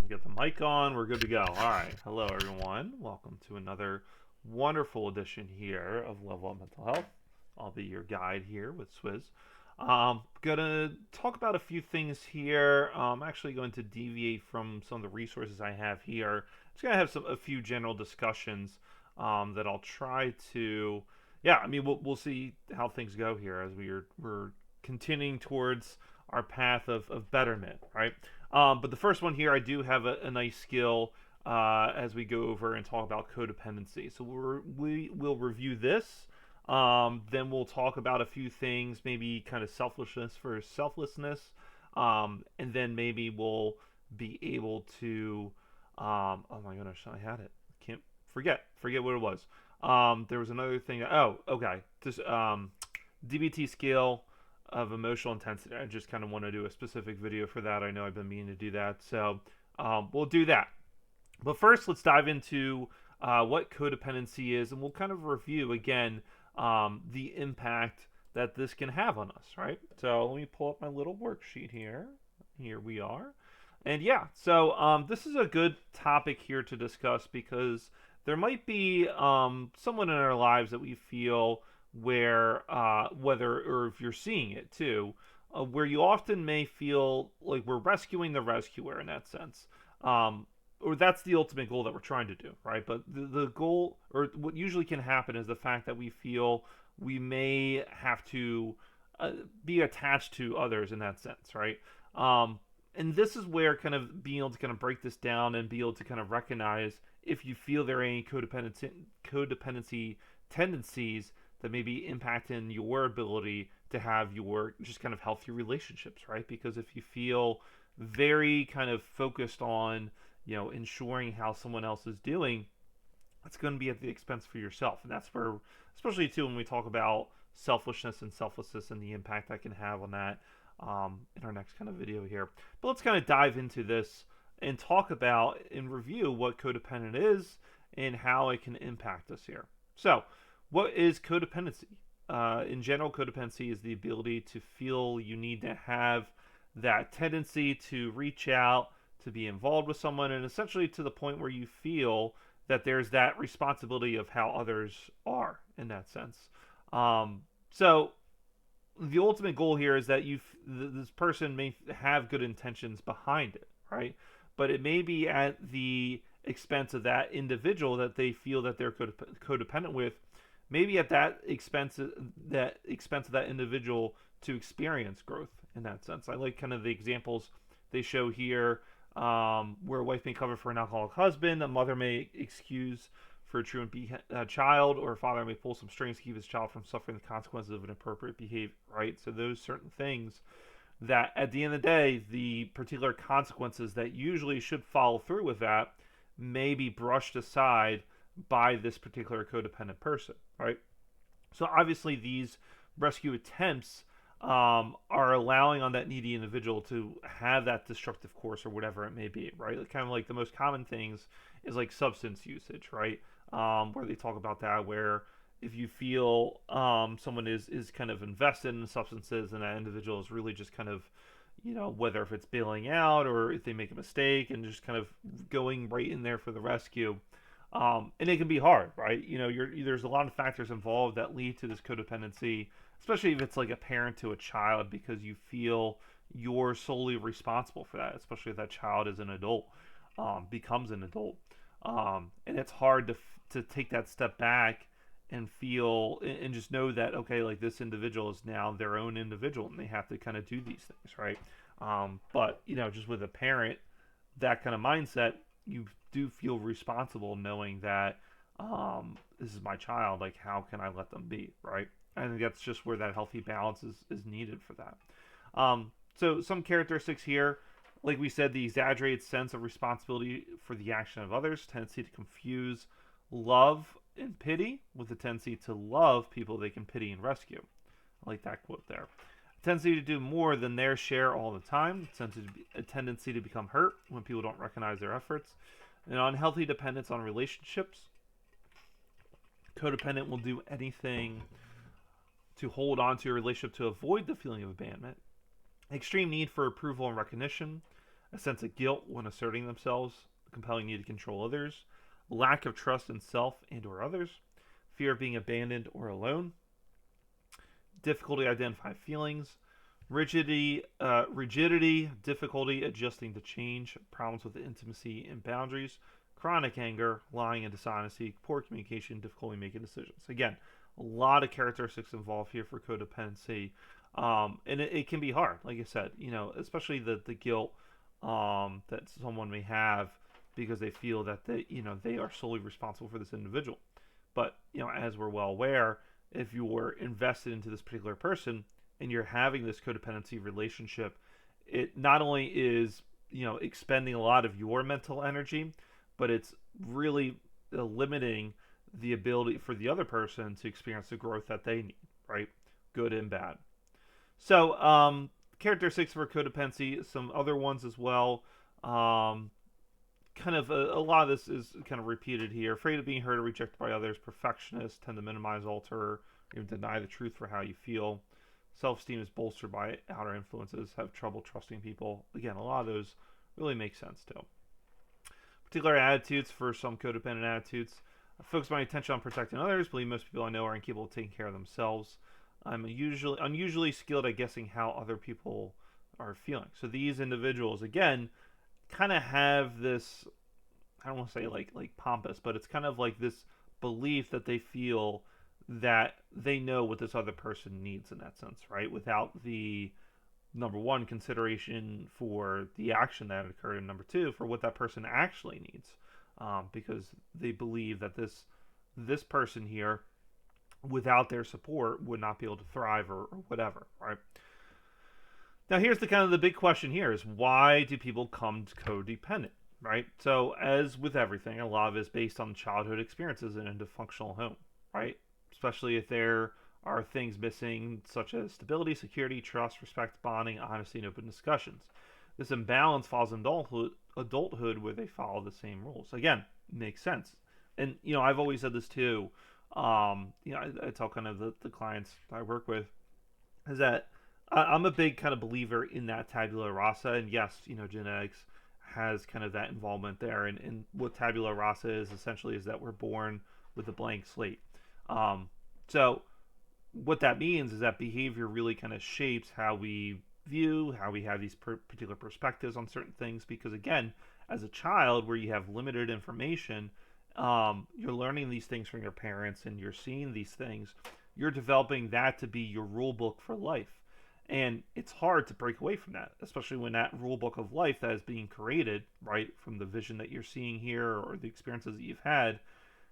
Get the mic on. We're good to go. All right. Hello, everyone. Welcome to another wonderful edition here of Level Up Mental Health. I'll be your guide here with Swizz. Gonna talk about a few things here. I'm actually going to deviate from some of the resources I have here. Just gonna have a few general discussions that I'll try to. Yeah, I mean we'll see how things go here as we're continuing towards our path of betterment, right? But the first one here, I do have a nice skill as we go over and talk about codependency. So we will review this. Then we'll talk about a few things, maybe kind of selfishness versus selflessness. And then maybe we'll be able to. Oh my goodness, I had it. Can't forget what it was. There was another thing. Oh, okay. Just DBT skill of emotional intensity. I just kind of want to do a specific video for that. I know I've been meaning to do that, so we'll do that. But first, let's dive into what codependency is, and we'll kind of review again the impact that this can have on us, right? So let me pull up my little worksheet here. Here we are. And yeah, so this is a good topic here to discuss because there might be someone in our lives that we feel where whether or if you're seeing it too, where you often may feel like we're rescuing the rescuer in that sense, or that's the ultimate goal that we're trying to do, right? But the goal, or what usually can happen, is the fact that we feel we may have to be attached to others in that sense, right? And this is where kind of being able to kind of break this down and be able to kind of recognize if you feel there are any codependency tendencies that may be impacting your ability to have your just kind of healthy relationships, right? Because if you feel very kind of focused on, ensuring how someone else is doing, it's going to be at the expense for yourself. And that's where, especially too, when we talk about selfishness and selflessness and the impact that can have on that in our next kind of video here. But let's kind of dive into this and talk about and review what codependent is and how it can impact us here. So, what is codependency? In general, codependency is the ability to feel you need to have that tendency to reach out, to be involved with someone, and essentially to the point where you feel that there's that responsibility of how others are in that sense. So the ultimate goal here is that this person may have good intentions behind it, right? But it may be at the expense of that individual that they feel that they're codependent with, maybe at that expense of that individual to experience growth in that sense. I like kind of the examples they show here, where a wife may cover for an alcoholic husband, a mother may excuse for a truant child, or a father may pull some strings to keep his child from suffering the consequences of inappropriate behavior, right? So those certain things that at the end of the day, the particular consequences that usually should follow through with that may be brushed aside by this particular codependent person, right? So obviously these rescue attempts are allowing on that needy individual to have that destructive course or whatever it may be, right? Kind of like the most common things is like substance usage, right? Where they talk about that, where if you feel someone is kind of invested in substances and that individual is really just kind of, whether if it's bailing out or if they make a mistake and just kind of going right in there for the rescue. And it can be hard, right? There's a lot of factors involved that lead to this codependency, especially if it's like a parent to a child, because you feel you're solely responsible for that, especially if that child is an adult, becomes an adult. And it's hard to take that step back and feel and just know that, okay, like this individual is now their own individual and they have to kind of do these things, right? But just with a parent, that kind of mindset, you do feel responsible knowing that this is my child. Like, how can I let them be, right? I think that's just where that healthy balance is needed for that. So some characteristics here, like we said, the exaggerated sense of responsibility for the action of others, tendency to confuse love and pity with the tendency to love people they can pity and rescue. I like that quote there. A tendency to do more than their share all the time, a tendency to become hurt when people don't recognize their efforts, an unhealthy dependence on relationships. Codependent will do anything to hold on to a relationship to avoid the feeling of abandonment. Extreme need for approval and recognition. a sense of guilt when asserting themselves, a compelling need to control others, lack of trust in self and or others, fear of being abandoned or alone, difficulty identifying feelings, rigidity, difficulty adjusting to change, problems with intimacy and boundaries, chronic anger, lying and dishonesty, poor communication, difficulty making decisions. Again, a lot of characteristics involved here for codependency, and it can be hard. Like I said, especially the guilt that someone may have because they feel that they are solely responsible for this individual. But as we're well aware, if you were invested into this particular person and you're having this codependency relationship, it not only is expending a lot of your mental energy, but it's really limiting the ability for the other person to experience the growth that they need, right? Good and bad. So, characteristics for codependency, some other ones as well. Kind of a lot of this is kind of repeated here. Afraid of being hurt or rejected by others. Perfectionists tend to minimize, alter, or even deny the truth for how you feel. Self-esteem is bolstered by outer influences. Have trouble trusting people. Again, a lot of those really make sense too. Particular attitudes for some codependent attitudes. I focus my attention on protecting others. Believe most people I know are incapable of taking care of themselves. I'm unusually skilled at guessing how other people are feeling. So these individuals, again, kind of have this, I don't want to say like pompous, but it's kind of like this belief that they feel that they know what this other person needs in that sense, right? Without the number one consideration for the action that occurred, and number two for what that person actually needs, because they believe that this person here, without their support, would not be able to thrive or whatever, right? Now, here's the kind of the big question here is why do people come codependent, right? So, as with everything, a lot of it is based on childhood experiences in a dysfunctional home, right? Especially if there are things missing such as stability, security, trust, respect, bonding, honesty, and open discussions. This imbalance falls in adulthood where they follow the same rules. Again, makes sense. And, I've always said this too. I tell kind of the clients I work with is that I'm a big kind of believer in that tabula rasa, and yes, genetics has kind of that involvement there. And what tabula rasa is essentially is that we're born with a blank slate. So what that means is that behavior really kind of shapes how we view, how we have these particular perspectives on certain things. Because again, as a child, where you have limited information, you're learning these things from your parents, and you're seeing these things. You're developing that to be your rule book for life. And it's hard to break away from that, especially when that rule book of life that is being created, right, from the vision that you're seeing here or the experiences that you've had,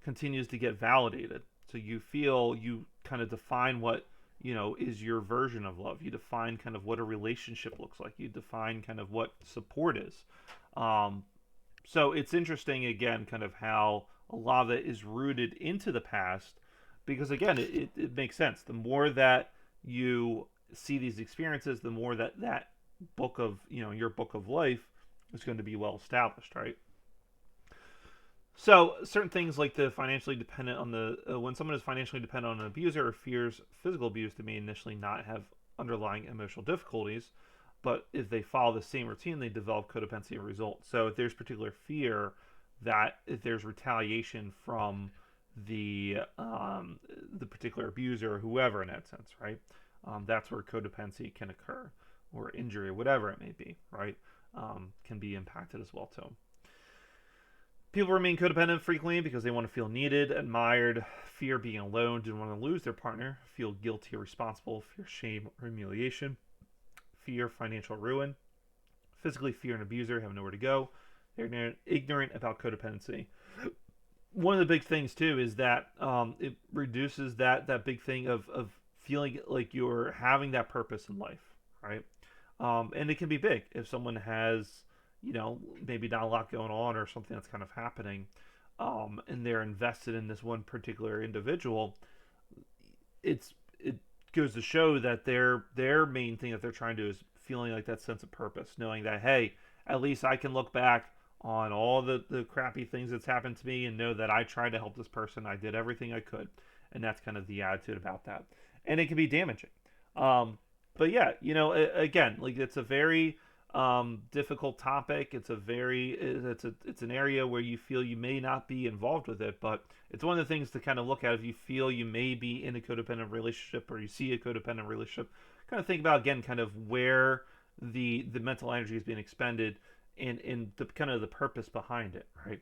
continues to get validated. So you feel you kind of define what, is your version of love. You define kind of what a relationship looks like. You define kind of what support is. So it's interesting, again, kind of how a lot of it is rooted into the past, because, again, it makes sense. The more that you see these experiences, the more that book of your book of life is going to be well established, right? So certain things like the financially dependent on the when someone is financially dependent on an abuser or fears physical abuse, they may initially not have underlying emotional difficulties, but if they follow the same routine, they develop codependency as a result. So if there's particular fear that if there's retaliation from the particular abuser or whoever in that sense, right? That's where codependency can occur, or injury, or whatever it may be, right? Can be impacted as well too. People remain codependent frequently because they want to feel needed, admired, fear being alone, didn't want to lose their partner, feel guilty or responsible, fear shame or humiliation, fear financial ruin, physically fear an abuser, have nowhere to go, they're ignorant about codependency. One of the big things too is that it reduces that big thing of feeling like you're having that purpose in life, right? And it can be big if someone has, maybe not a lot going on or something that's kind of happening, and they're invested in this one particular individual. It goes to show that their main thing that they're trying to do is feeling like that sense of purpose, knowing that, hey, at least I can look back on all the crappy things that's happened to me and know that I tried to help this person. I did everything I could. And that's kind of the attitude about that. And it can be damaging. But yeah, again, like it's a very difficult topic. It's an area where you feel you may not be involved with it, but it's one of the things to kind of look at if you feel you may be in a codependent relationship or you see a codependent relationship. Kind of think about again, kind of where the mental energy is being expended and the kind of the purpose behind it, right?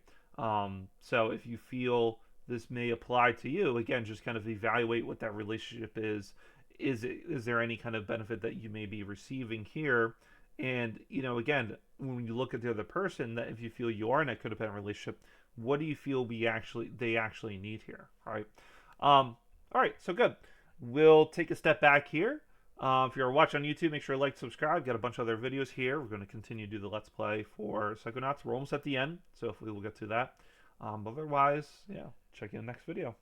So if you feel this may apply to you, again, just kind of evaluate what that relationship is. Is there any kind of benefit that you may be receiving here? And again, when you look at the other person, that if you feel you are in a codependent relationship, what do you feel they actually need here, right? All right, so good. We'll take a step back here. If you're watching on YouTube, make sure to like, subscribe. Got a bunch of other videos here. We're going to continue to do the Let's Play for Psychonauts. We're almost at the end, so hopefully we'll get to that. Otherwise, yeah, check you in the next video.